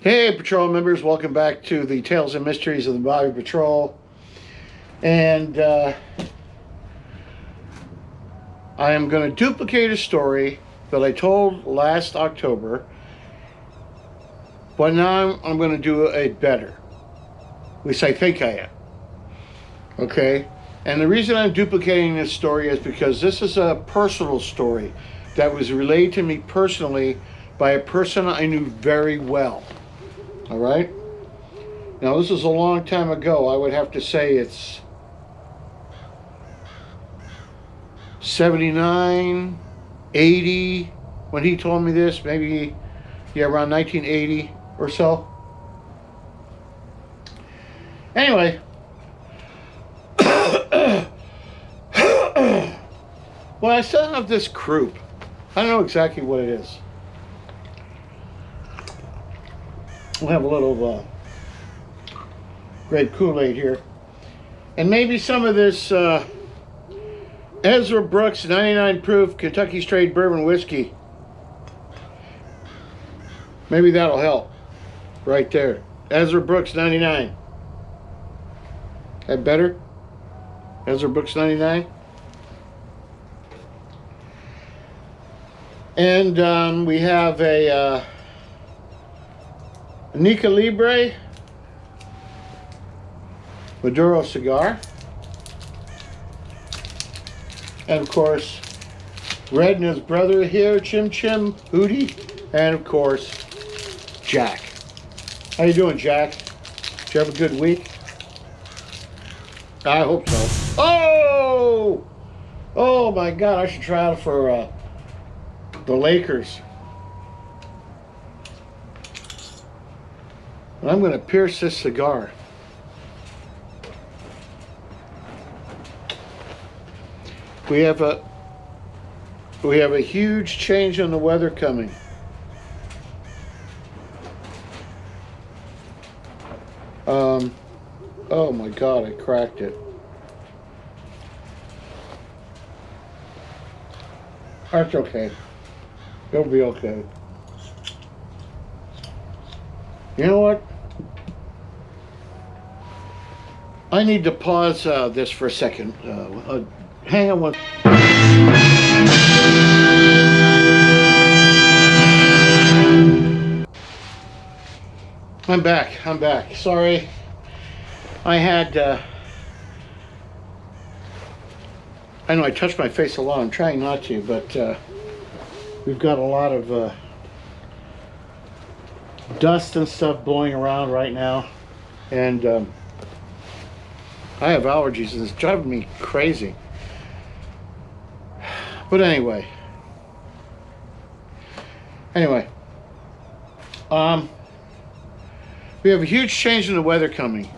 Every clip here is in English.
Hey, Patrol members, welcome back to the Tales and Mysteries of the Mojave Patrol. And I am going to duplicate a story that I told last October, but now I'm going to do it better. At least I think I am. Okay? And the reason I'm duplicating this story is because this is a personal story that was relayed to me personally by a person I knew very well. All right. Now, this is a long time ago. I would have to say it's 79, 80 when he told me this. Maybe, yeah, around 1980 or so. Anyway. Well, I still have this croup. I don't know exactly what it is. We'll have a little grape Kool-Aid here. And maybe some of this Ezra Brooks 99 proof Kentucky straight bourbon whiskey. Maybe that'll help. Right there. Ezra Brooks 99. That better? Ezra Brooks 99. And we have a Nica Libre Maduro cigar, and of course Red and his brother here, Chim Chim Hootie, and of course Jack. How you doing, Jack? Did you have a good week? I hope so. Oh my God, I should try out for the Lakers. And I'm going to pierce this cigar. We have a huge change in the weather coming. Oh my God, I cracked it. That's okay. It'll be okay. You know what? I need to pause this for a second. Hang on one. I'm back. Sorry. I had, I know I touched my face a lot. I'm trying not to, but we've got a lot of dust and stuff blowing around right now. And I have allergies and it's driving me crazy. But anyway, we have a huge change in the weather coming.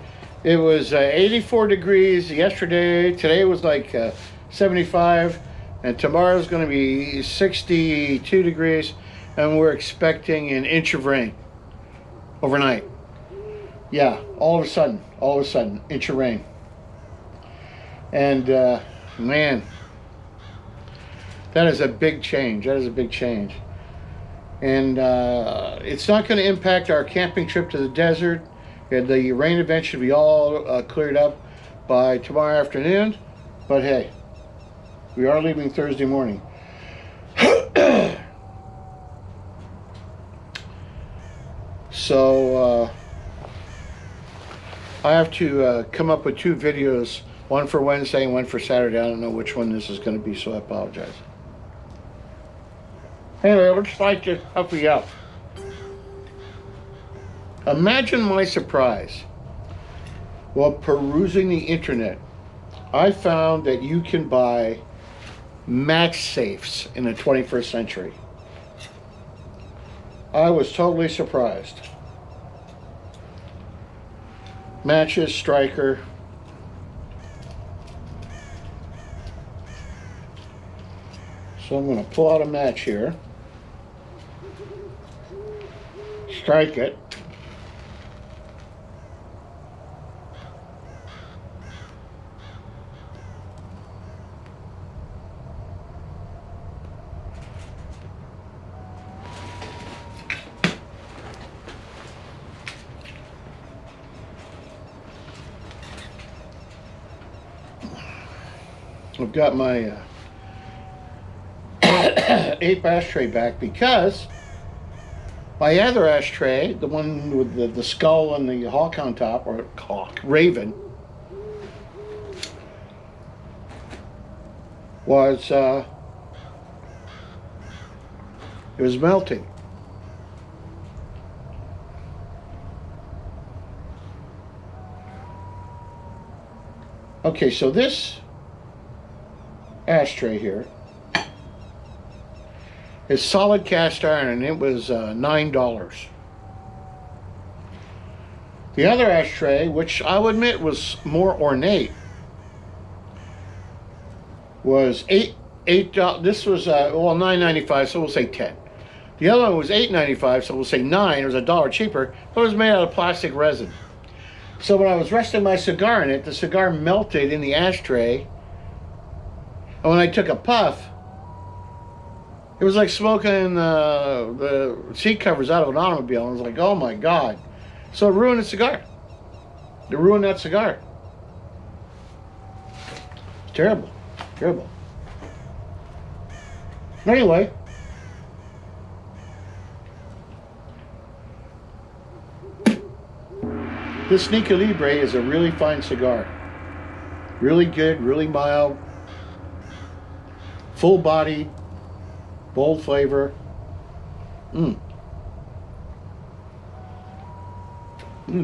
It was 84 degrees yesterday. Today was like 75, and tomorrow's going to be 62 degrees, and we're expecting an inch of rain overnight. Yeah, all of a sudden, inch of rain. And man, that is a big change. And it's not going to impact our camping trip to the desert. The rain event should be all cleared up by tomorrow afternoon. But hey, we are leaving Thursday morning. So I have to come up with 2 videos, one for Wednesday and one for Saturday. I don't know which one this is going to be, so I apologize. Anyway, I would just like to help you out. Imagine my surprise while perusing the internet. I found that you can buy match safes in the 21st century. I was totally surprised. Matches, striker. So I'm going to pull out a match here. Strike it. I've got my ape ashtray back because my other ashtray, the one with the skull and the hawk on top, or hawk, raven, was it was melting. Okay, so this ashtray here is solid cast iron, and it was $9. The other ashtray, which I'll admit was more ornate, was $8. This was well, $9.95, so we'll say 10. The other one was $8.95, so we'll say 9. It was $1 cheaper, but it was made out of plastic resin. So when I was resting my cigar in it, the cigar melted in the ashtray, and when I took a puff, it was like smoking the seat covers out of an automobile. I was like, oh my God. So it ruined the cigar. It ruined that cigar. It's terrible. Terrible. Anyway. This Nica Libre is a really fine cigar. Really good, really mild. Full body. Bold flavor.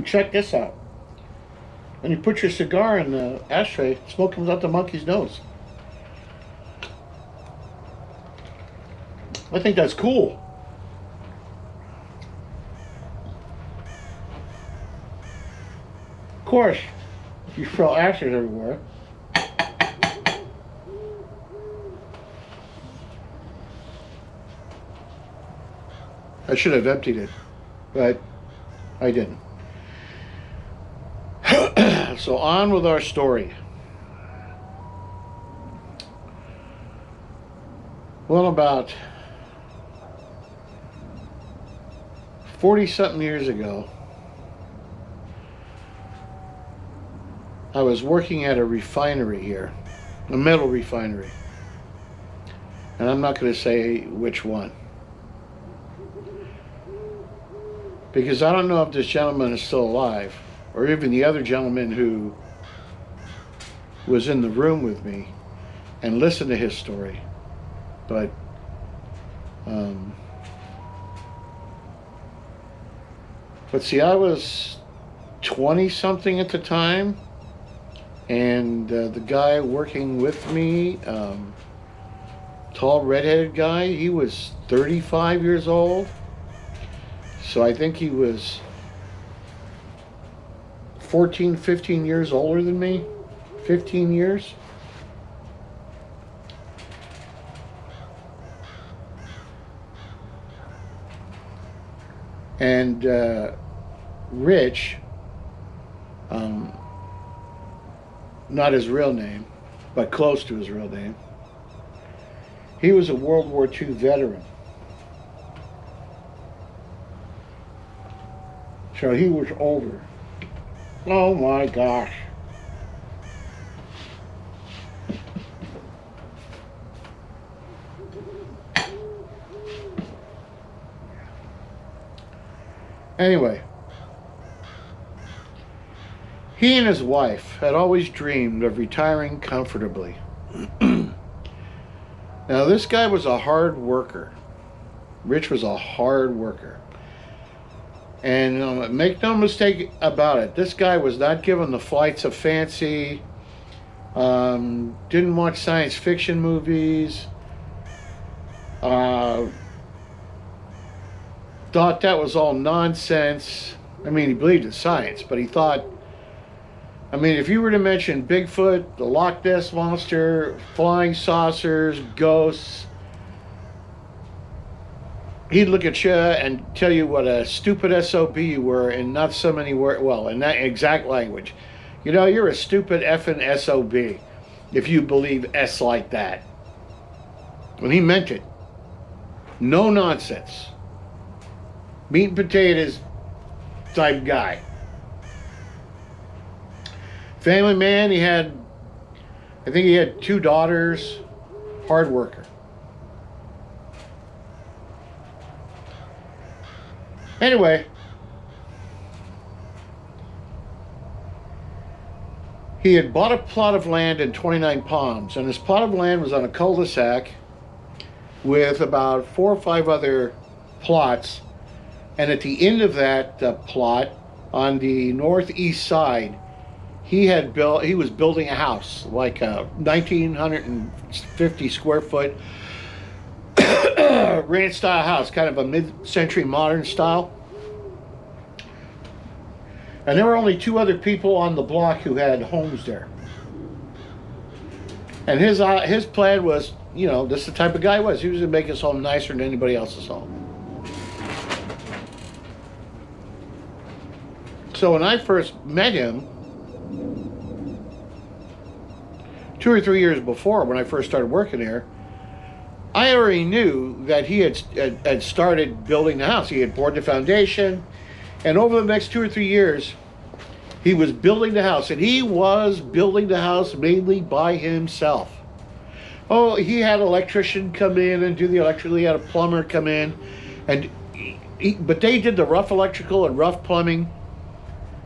Check this out. When you put your cigar in the ashtray, smoke comes out the monkey's nose. I think that's cool. Of course, you throw ashes everywhere. I should have emptied it, but I didn't. So on with our story. Well, about 40-something years ago, I was working at a refinery here, a metal refinery. And I'm not going to say which one, because I don't know if this gentleman is still alive, or even the other gentleman who was in the room with me and listened to his story. But see, I was 20-something at the time, and the guy working with me, tall redheaded guy, he was 35 years old. So I think he was 14, 15 years older than me. 15 years. And Rich, not his real name, but close to his real name, he was a World War II veteran. So he was older. Oh my gosh. Anyway, he and his wife had always dreamed of retiring comfortably. Now, this guy was a hard worker. Rich was a hard worker. And make no mistake about it, this guy was not given the flights of fancy, didn't watch science fiction movies, thought that was all nonsense. I mean, he believed in science, but he thought, I mean, if you were to mention Bigfoot, the Loch Ness Monster, flying saucers, ghosts, he'd look at you and tell you what a stupid SOB you were, in not so many words, well, in that exact language. You know, you're a stupid effing SOB if you believe S like that. When he meant it. No nonsense. Meat and potatoes type guy. Family man, he had I think he had 2 daughters. Hard worker. Anyway, he had bought a plot of land in 29 Palms, and this plot of land was on a cul-de-sac with about 4 or 5 other plots. And at the end of that plot, on the northeast side, he was building a house, like a 1,950 square foot ranch style house, kind of a mid-century modern style. And there were only 2 other people on the block who had homes there. And his plan was, you know, this is the type of guy he was. He was going to make his home nicer than anybody else's home. So when I first met him, 2 or 3 years before, when I first started working there, I already knew that he had started building the house. He had poured the foundation, and over the next 2 or 3 years, he was building the house, and he was building the house mainly by himself. Oh, he had an electrician come in and do the electrical. He had a plumber come in, but they did the rough electrical and rough plumbing,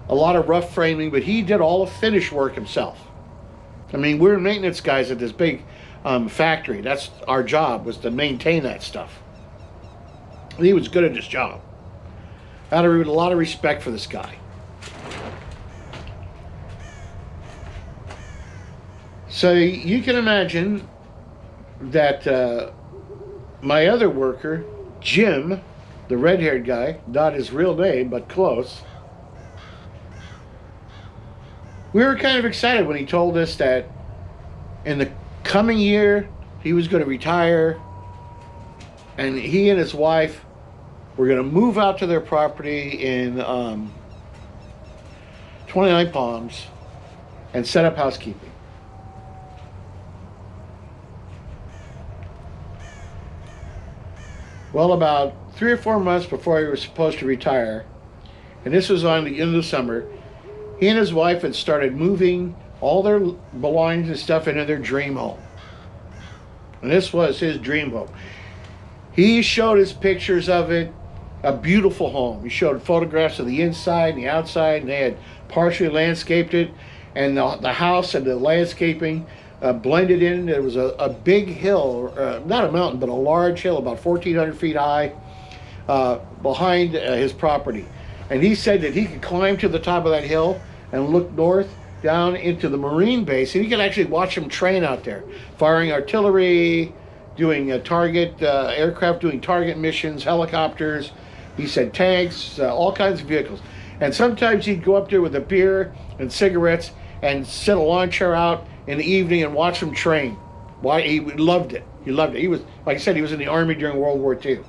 a lot of rough framing, but he did all the finish work himself. I mean, we're maintenance guys at this big factory. That's our job, was to maintain that stuff. And he was good at his job. I had a lot of respect for this guy. So you can imagine that my other worker, Jim, the red-haired guy, not his real name, but close, we were kind of excited when he told us that in the coming year he was going to retire, and he and his wife were going to move out to their property in 29 Palms and set up housekeeping. Well, about 3 or 4 months before he was supposed to retire, and this was on the end of the summer, he and his wife had started moving all their belongings and stuff into their dream home. And this was his dream home. He showed us pictures of it, a beautiful home. He showed photographs of the inside and the outside, and they had partially landscaped it, and the house and the landscaping blended in. There was a big hill, not a mountain, but a large hill, about 1,400 feet high, behind his property. And he said that he could climb to the top of that hill and look north down into the Marine base, and he could actually watch them train out there, firing artillery, doing target aircraft, doing target missions, helicopters. He said tanks, all kinds of vehicles. And sometimes he'd go up there with a beer and cigarettes and set a lawn chair out in the evening and watch them train. Why? He loved it. He loved it. He was, like I said, he was in the Army during World War II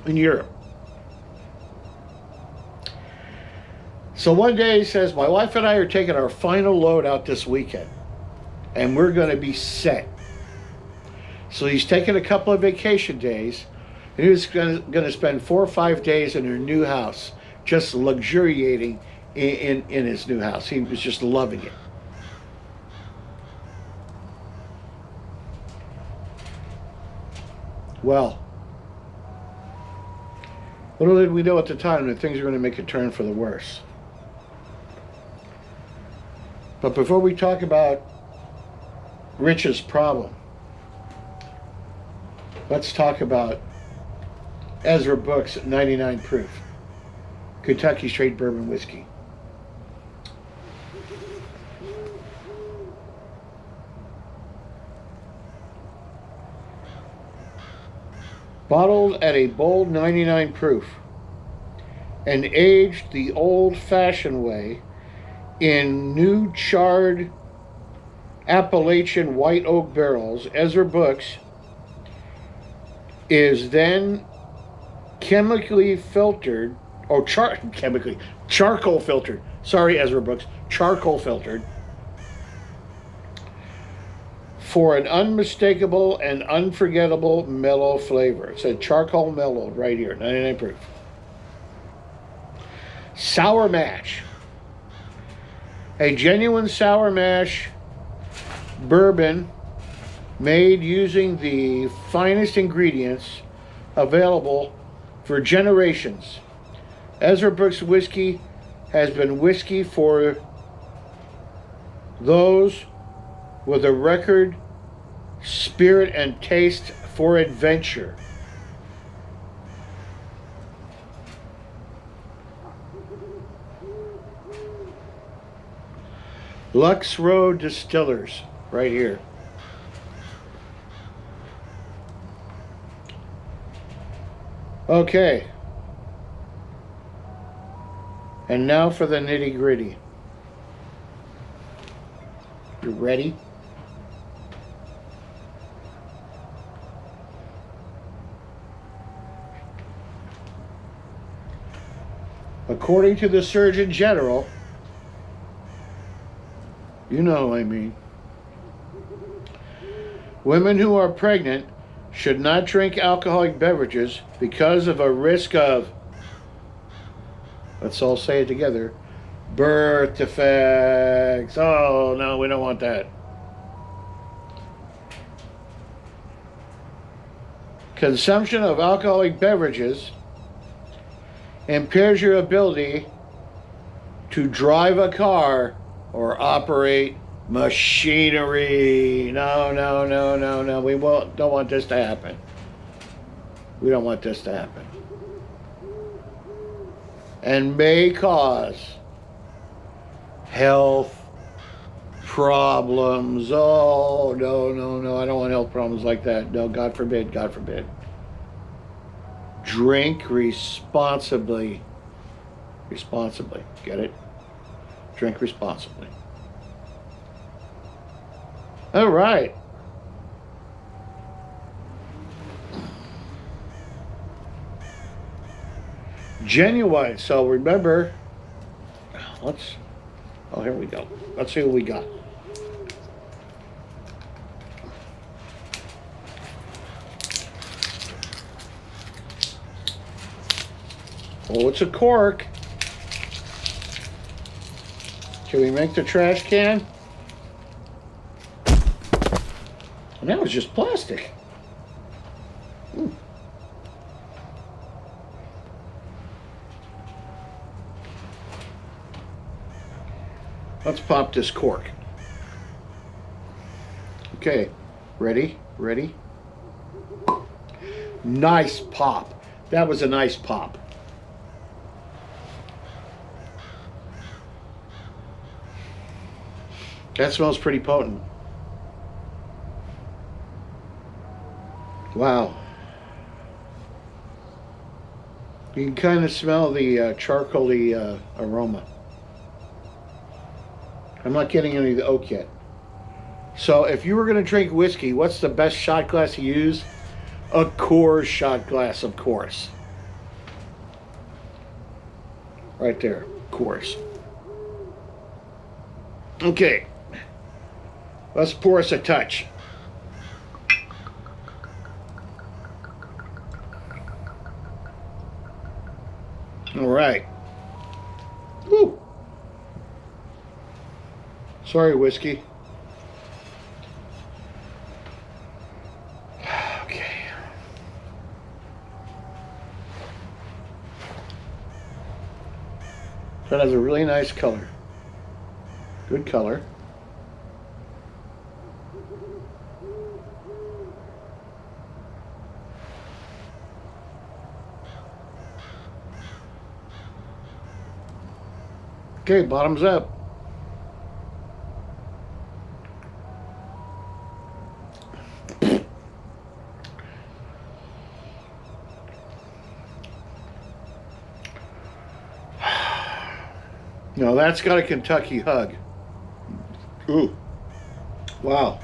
in Europe. So one day he says, my wife and I are taking our final load out this weekend, and we're going to be set. So he's taking a couple of vacation days, and he was going to spend 4 or 5 days in their new house, just luxuriating in his new house. He was just loving it. Well, little did we know at the time that things were going to make a turn for the worse. But before we talk about Rich's problem, let's talk about Ezra Brooks 99 Proof, Kentucky Straight Bourbon Whiskey. Bottled at a bold 99 proof and aged the old-fashioned way in new charred Appalachian white oak barrels, Ezra Brooks is then chemically filtered, charcoal filtered. Sorry, Ezra Brooks, charcoal filtered for an unmistakable and unforgettable mellow flavor. It said charcoal mellowed right here, 99 proof. Sour mash. A genuine sour mash bourbon made using the finest ingredients available for generations. Ezra Brooks whiskey has been whiskey for those with a record, spirit, and taste for adventure. Lux Road Distillers, right here. Okay. And now for the nitty gritty. You ready? According to the Surgeon General, you know what I mean, women who are pregnant should not drink alcoholic beverages because of a risk of, let's all say it together, birth defects. Oh, no, we don't want that. Consumption of alcoholic beverages impairs your ability to drive a car or operate machinery. No, no, no, no, no. We don't want this to happen. We don't want this to happen. And may cause health problems. Oh, no, no, no. I don't want health problems like that. No, God forbid, God forbid. Drink responsibly. Responsibly. Get it? Drink responsibly. All right. Genuine. So remember, oh, here we go. Let's see what we got. Oh, it's a cork. Can we make the trash can? And that was just plastic. Ooh. Let's pop this cork. Okay, ready? Ready? Nice pop. That was a nice pop. That smells pretty potent. Wow. You can kind of smell the charcoaly aroma. I'm not getting any of the oak yet. So if you were going to drink whiskey, what's the best shot glass to use? A Coors shot glass, of course. Right there, Coors. Okay. Let's pour us a touch. All right. Woo. Sorry, whiskey. Okay. That has a really nice color. Good color. Okay, bottoms up. No, that's got a Kentucky hug. Ooh. Wow.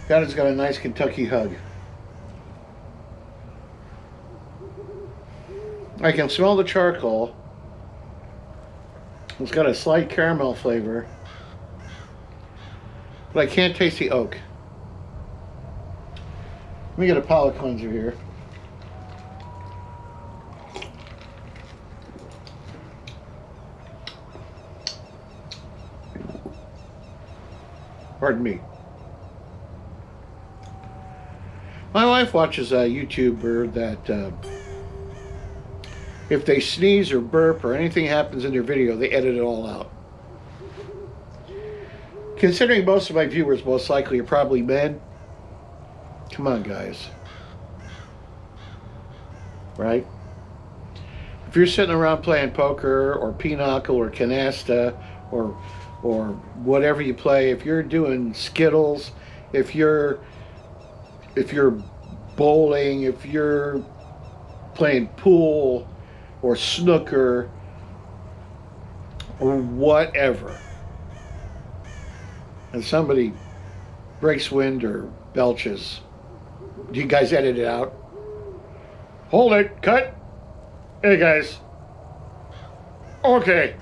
That has got a nice Kentucky hug. I can smell the charcoal. It's got a slight caramel flavor, but I can't taste the oak. Let me get a palate cleanser here. Pardon me. My wife watches a YouTuber that if they sneeze or burp or anything happens in their video, they edit it all out. Considering most of my viewers most likely are probably men, come on, guys. Right? If you're sitting around playing poker or pinochle or canasta or whatever you play, if you're doing Skittles, if you're bowling, if you're playing pool or snooker or whatever, and somebody breaks wind or belches, do you guys edit it out? Hold it, cut. Hey guys. Okay.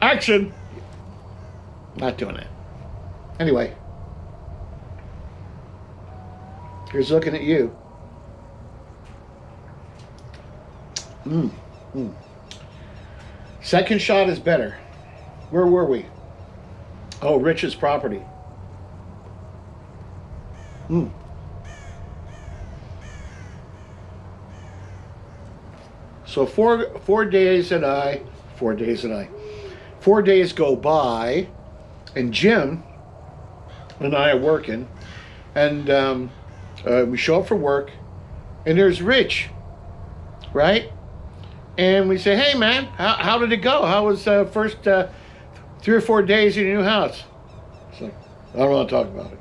Action. Not doing it. Anyway. Here's looking at you. Second shot is better. Where were we? Oh, Rich's property. So four days go by, and Jim and I are working, and we show up for work, and there's Rich, right? And we say, hey man, how did it go? How was first 3 or 4 days in your new house? It's like, I don't want to talk about it.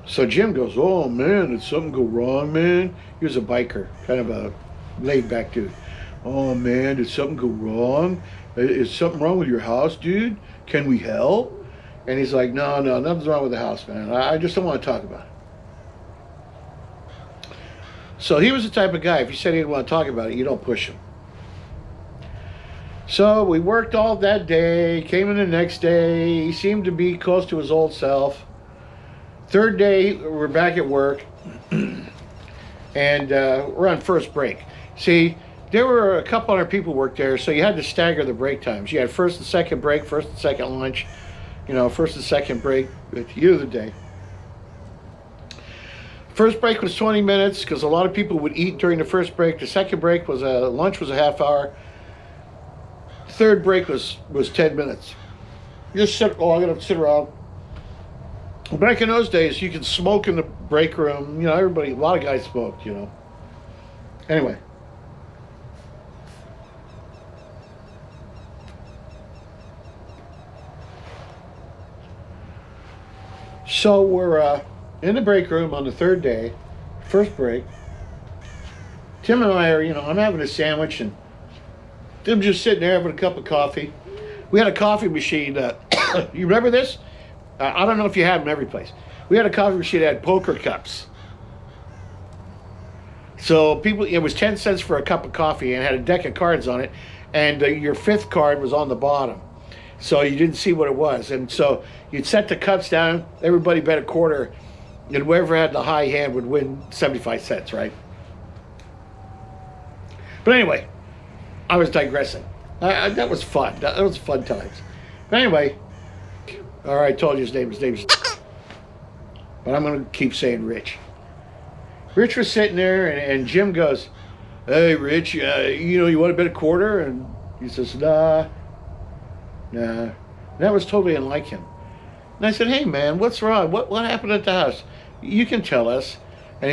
So Jim goes, oh man, did something go wrong, man? He was a biker, kind of a laid-back dude. Oh man, did something go wrong? Is something wrong with your house, dude? Can we help? And he's like, no, nothing's wrong with the house, man. I just don't want to talk about it. So he was the type of guy, if he said he didn't want to talk about it, you don't push him. So we worked all that day, came in the next day. He seemed to be close to his old self. Third day, we're back at work, and we're on first break. See, there were a couple other people worked there, so you had to stagger the break times. You had first and second break, first and second lunch, first and second break at the end of the day. First break was 20 minutes because a lot of people would eat during the first break. The second break was lunch was a half hour. Third break was 10 minutes. You just sit. Oh, I'm gonna sit around. Back in those days, you could smoke in the break room. Everybody, a lot of guys smoked. Anyway. So we're in the break room on the third day, first break. Tim and I are, I'm having a sandwich, and Tim's just sitting there having a cup of coffee. We had a coffee machine. You remember this? I don't know if you have them every place. We had a coffee machine that had poker cups. So it was 10 cents for a cup of coffee and had a deck of cards on it, and your fifth card was on the bottom. So you didn't see what it was. And so you'd set the cups down, everybody bet a quarter, and whoever had the high hand would win 75 cents, right? But anyway, I was digressing. That was fun. That was fun times. But anyway, all right, I told you his name's but I'm going to keep saying Rich. Rich was sitting there, and Jim goes, hey, Rich, you want to bet a quarter? And he says, nah. And that was totally unlike him. And I said, hey, man, what's wrong? What happened at the house? You can tell us. And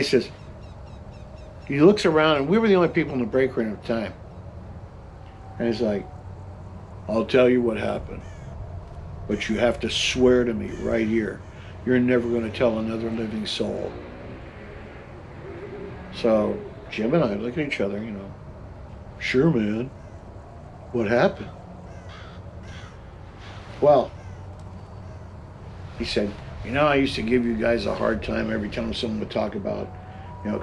he looks around, and we were the only people in the break room at the time. And he's like, I'll tell you what happened. But you have to swear to me right here. You're never going to tell another living soul. So Jim and I look at each other, Sure, man. What happened? Well, he said, I used to give you guys a hard time every time someone would talk about,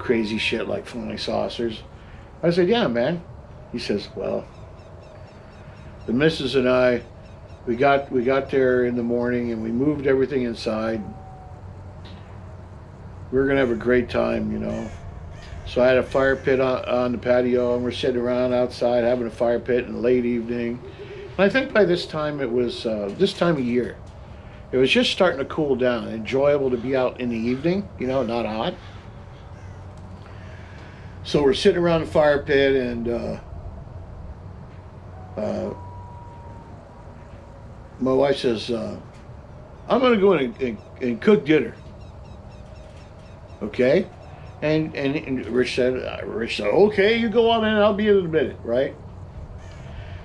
crazy shit like flying saucers. I said, yeah, man. He says, well, the missus and I, we got there in the morning and we moved everything inside. We were going to have a great time, So I had a fire pit on the patio, and we're sitting around outside having a fire pit in the late evening. I think by this time it was this time of year. It was just starting to cool down. Enjoyable to be out in the evening, you know, not hot. So we're sitting around the fire pit, and my wife says, I'm going to go in and cook dinner. Okay? And Rich said, okay, you go on in, I'll be in a minute, right?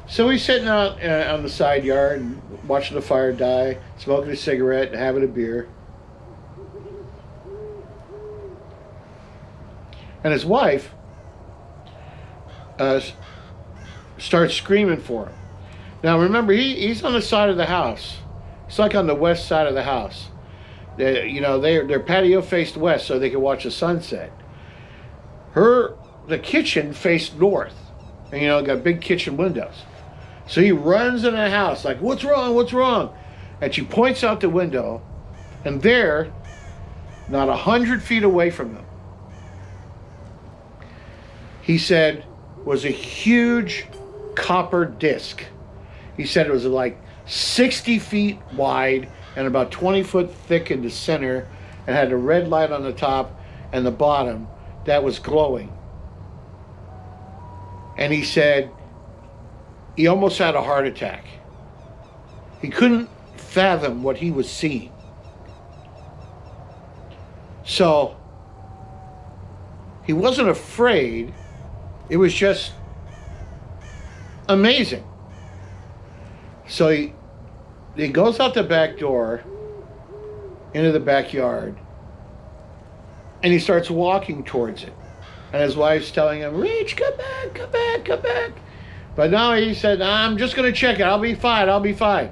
So he's sitting out on the side yard, watching the fire die, smoking a cigarette, and having a beer. And his wife starts screaming for him. Now remember, he's on the side of the house. It's like on the west side of the house. Their patio faced west, so they could watch the sunset. The kitchen faced north, and got big kitchen windows. So he runs in the house like, "What's wrong? What's wrong?" And she points out the window, and there, not 100 feet away from him, he said, was a huge copper disc. He said it was like 60 feet wide and about 20 foot thick in the center, and had a red light on the top and the bottom that was glowing. And he said he almost had a heart attack. He couldn't fathom what he was seeing. So he wasn't afraid. It was just amazing. So he goes out the back door into the backyard, and he starts walking towards it. And his wife's telling him, "Rich, come back, come back, come back." But now he said, "I'm just going to check it. I'll be fine. I'll be fine."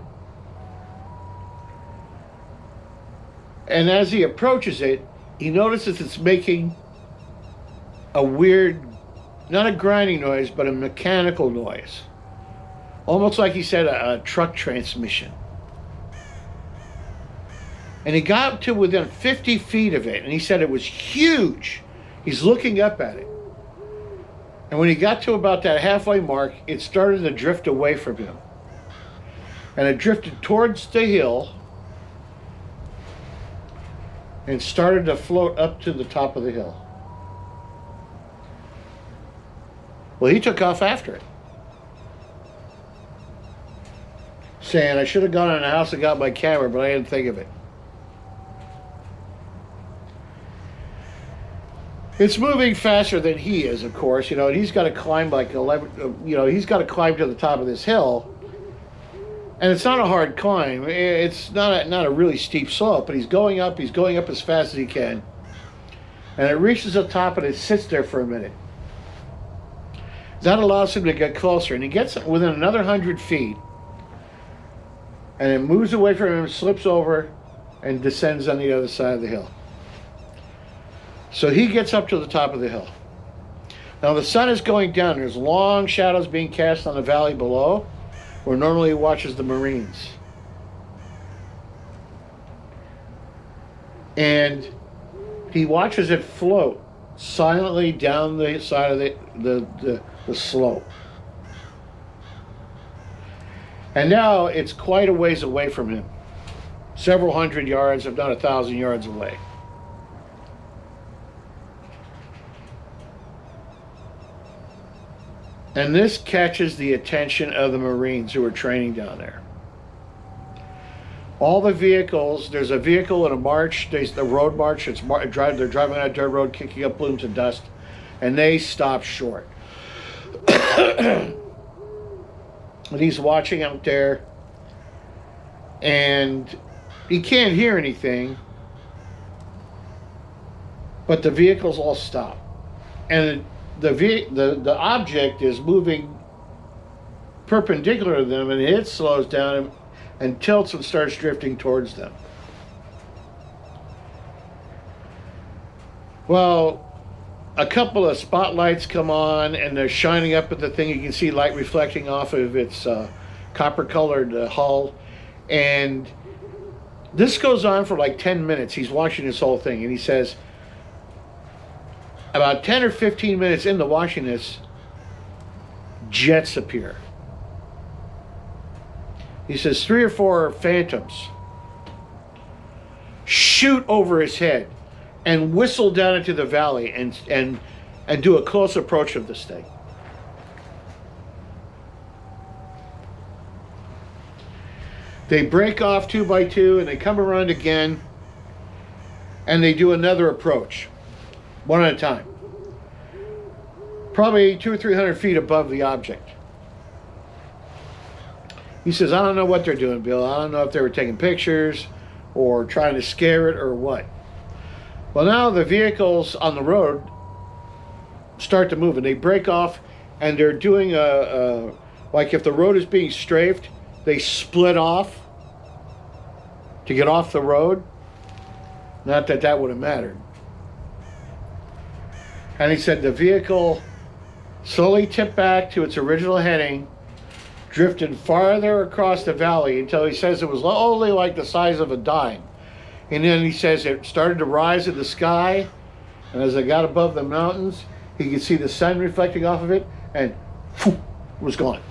And as he approaches it, he notices it's making a weird, not a grinding noise, but a mechanical noise. Almost like he said a truck transmission. And he got to within 50 feet of it, and he said it was huge. He's looking up at it. And when he got to about that halfway mark, it started to drift away from him. And it drifted towards the hill and started to float up to the top of the hill. Well, he took off after it, saying, "I should have gone in the house and got my camera, but I didn't think of it." It's moving faster than he is, of course, and he's got to climb like 11, he's got to climb to the top of this hill. And it's not a hard climb. It's not a really steep slope, but he's going up as fast as he can. And it reaches the top, and it sits there for a minute. That allows him to get closer, and he gets within another 100 feet, and it moves away from him, slips over, and descends on the other side of the hill. So he gets up to the top of the hill. Now the sun is going down. There's long shadows being cast on the valley below, where normally he watches the Marines. And he watches it float silently down the side of the slope. And now it's quite a ways away from him. Several hundred yards, if not 1,000 yards away. And this catches the attention of the Marines who are training down there. All the vehicles, there's a vehicle in a march, there's the road march, they're driving on a dirt road, kicking up plumes of dust, and they stop short. And he's watching out there, and he can't hear anything, but the vehicles all stop. And the object is moving perpendicular to them, and it slows down and tilts and starts drifting towards them. Well, a couple of spotlights come on, and they're shining up at the thing. You can see light reflecting off of its copper-colored hull. And this goes on for like 10 minutes. He's watching this whole thing, and he says, about 10 or 15 minutes into watching this, jets appear. He says 3 or 4 phantoms shoot over his head and whistle down into the valley and do a close approach of this thing. They break off 2 by 2 and they come around again and they do another approach, one at a time. Probably 200 or 300 feet above the object. He says, I don't know what they're doing, Bill. I don't know if they were taking pictures or trying to scare it or what. Well, now the vehicles on the road start to move and they break off and they're doing like if the road is being strafed, they split off to get off the road. Not that that would have mattered. And he said the vehicle slowly tipped back to its original heading, drifted farther across the valley until he says it was only like the size of a dime. And then he says it started to rise in the sky, and as it got above the mountains, he could see the sun reflecting off of it, and phew, it was gone.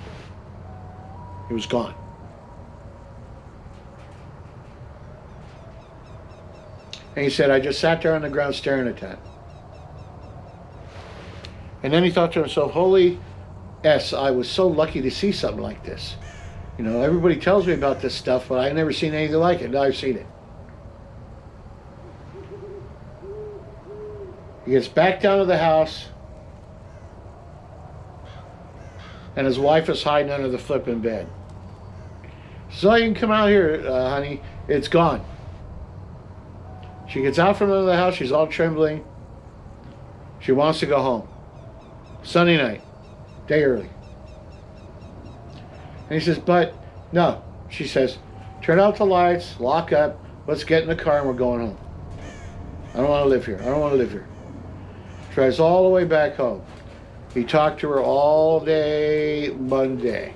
It was gone. And he said, I just sat there on the ground staring at that. And then he thought to himself, holy S, I was so lucky to see something like this. You know, everybody tells me about this stuff, but I've never seen anything like it. Now I've seen it. He gets back down to the house, and his wife is hiding under the flipping bed. So you can come out here, honey. It's gone. She gets out from under the house. She's all trembling. She wants to go home. Sunday night, day early. And he says, but no. She says, turn out the lights, lock up, let's get in the car and we're going home. I don't want to live here. I don't want to live here. Drives all the way back home. He talked to her all day Monday.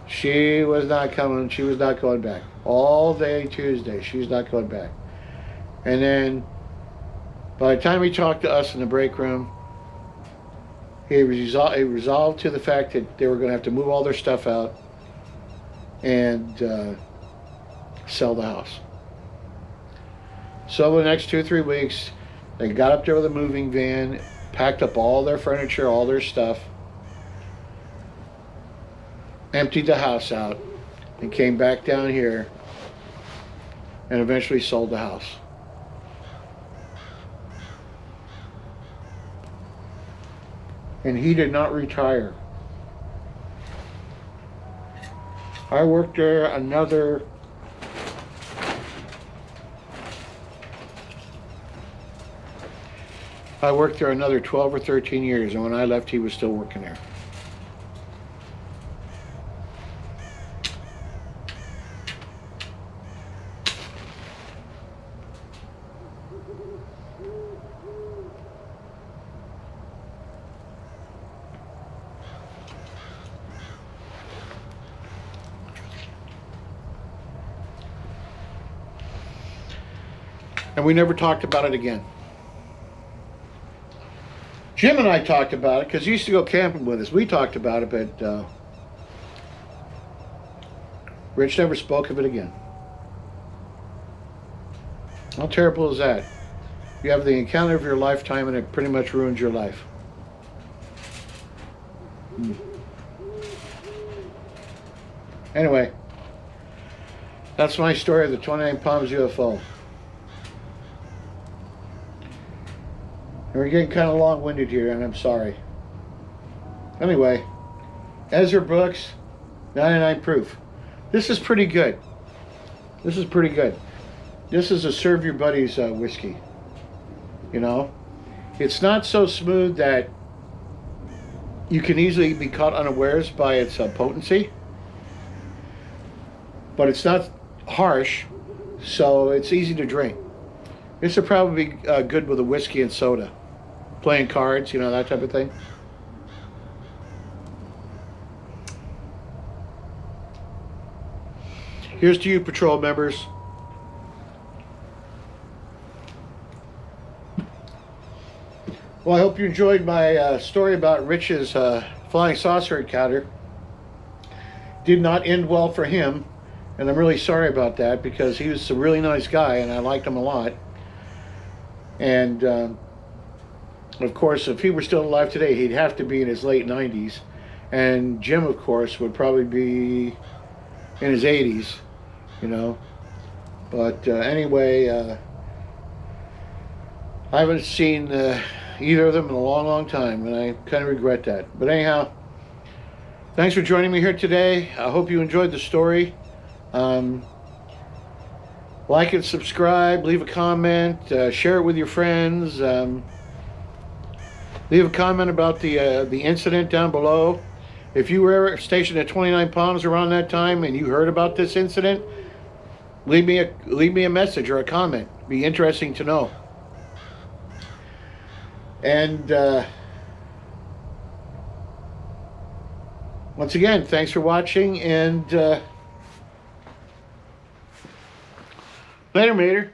She was not coming. She was not going back. All day Tuesday, she's not going back. And then by the time he talked to us in the break room, he resolved to the fact that they were going to have to move all their stuff out and sell the house. So the next 2 or 3 weeks, they got up there with a moving van, packed up all their furniture, all their stuff, emptied the house out, and came back down here and eventually sold the house. And he did not retire. I worked there another 12 or 13 years, and when I left, he was still working there. And we never talked about it again. Jim and I talked about it because he used to go camping with us. We talked about it, but Rich never spoke of it again. How terrible is that? You have the encounter of your lifetime and it pretty much ruins your life. Anyway, that's my story of the 29 Palms UFO. We're getting kind of long-winded here, and I'm sorry. Anyway, Ezra Brooks, 99 proof. This is pretty good. This is pretty good. This is a serve your buddies whiskey. You know, it's not so smooth that you can easily be caught unawares by its potency, but it's not harsh, so it's easy to drink. This would probably be good with a whiskey and soda. Playing cards, you know, that type of thing. Here's to you, patrol members. Well, I hope you enjoyed my story about Rich's flying saucer encounter. did not end well for him, and I'm really sorry about that because he was a really nice guy and I liked him a lot. And of course, if he were still alive today, he'd have to be in his late 90s. And Jim, of course, would probably be in his 80s, you know. But anyway, I haven't seen either of them in a long, long time, and I kind of regret that. But anyhow, thanks for joining me here today. I hope you enjoyed the story. Um, like and subscribe, leave a comment, share it with your friends. Leave a comment about the incident down below. If you were ever stationed at 29 Palms around that time and you heard about this incident, leave me a message or a comment. Be interesting to know. And once again, thanks for watching, and later, Mater.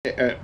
Uh,